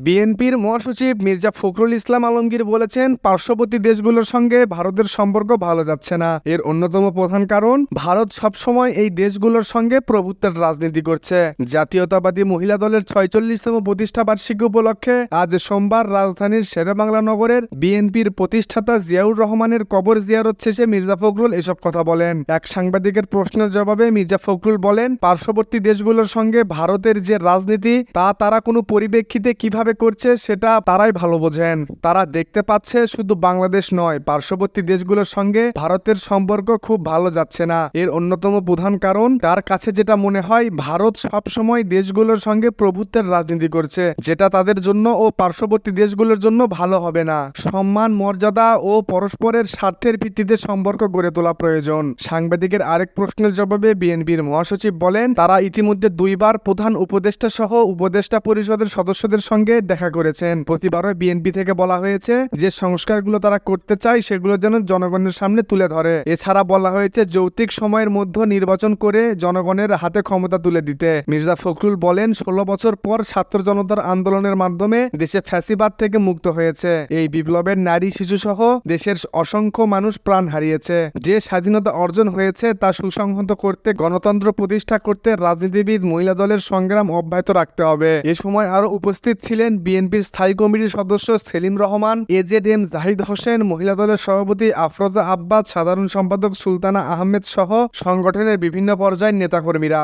বিএনপির মহাসচিব মির্জা ফখরুল ইসলাম আলমগীর বলেছেন, পার্শ্ববর্তী দেশগুলোর সঙ্গে ভারতের সম্পর্ক ভালো যাচ্ছে না। এর অন্যতম প্রধান কারণ, ভারত সবসময় এই দেশগুলোর সঙ্গে প্রভুত্বের রাজনীতি করছে। জাতীয়তাবাদী মহিলা দলের ৪৬তম প্রতিষ্ঠা বার্ষিকী উপলক্ষে আজ সোমবার রাজধানীর শেরেবাংলা নগরের বিএনপির প্রতিষ্ঠাতা জিয়াউর রহমানের কবর জিয়ারত শেষে মির্জা ফখরুল এসব কথা বলেন। এক সাংবাদিকের প্রশ্নের জবাবে মির্জা ফখরুল বলেন, পার্শ্ববর্তী দেশগুলোর সঙ্গে ভারতের যে রাজনীতি তা তারা কোনো পরিপ্রেক্ষিতে কিভাবে করছে সেটা তারাই ভালো বোঝেন। তারা দেখতে পাচ্ছে শুধু বাংলাদেশ নয়, পার্শ্ববর্তী দেশগুলোর সঙ্গে ভারতের সম্পর্ক খুব ভালো যাচ্ছে না। এর অন্যতম প্রধান কারণ, তার কাছে যেটা মনে হয় ভারত সবসময় দেশগুলোর সঙ্গে প্রভুত্বের রাজনীতি করছে, যেটা তাদের জন্য ও পার্শ্ববর্তী দেশগুলোর জন্য ভালো হবে না। সম্মান, মর্যাদা ও পরস্পরের স্বার্থের ভিত্তিতে সম্পর্ক গড়ে তোলা প্রয়োজন। সাংবাদিকের আরেক প্রশ্নের জবাবে বিএনপির মহাসচিব বলেন, তারা ইতিমধ্যে 2 বার প্রধান উপদেষ্টা সহ উপদেষ্টা পরিষদের সদস্যদের সঙ্গে দেখা করেছেন। প্রতিবারই বিএনপি থেকে বলা হয়েছে যে সংস্কারগুলো তারা করতে চায় সেগুলো যেন জনগণের সামনে তুলে ধরে। এছাড়া বলা হয়েছে যৌক্তিক সময়ের মধ্যে নির্বাচন করে জনগণের হাতে ক্ষমতা তুলে দিতে। মির্জা ফখরুল বলেন, 16 বছর পর ছাত্র জনতার আন্দোলনের মাধ্যমে দেশে ফ্যাসিবাদ থেকে মুক্ত হয়েছে। এই বিপ্লবের নারী, শিশু সহ দেশের অসংখ্য মানুষ প্রাণ হারিয়েছে। যে স্বাধীনতা অর্জন হয়েছে তা সুসংহত করতে, গণতন্ত্র প্রতিষ্ঠা করতে রাজনীতিবিদ মহিলা দলের সংগ্রাম অব্যাহত রাখতে হবে। এ সময় আরো উপস্থিত ছিলেন বিএনপির স্থায়ী কমিটির সদস্য সেলিম রহমান, এজেডএম জাহিদ হোসেন, মহিলা দলের সভাপতি আফরোজা আব্বাস, সাধারণ সম্পাদক সুলতানা আহমেদ সহ সংগঠনের বিভিন্ন পর্যায়ের নেতাকর্মীরা।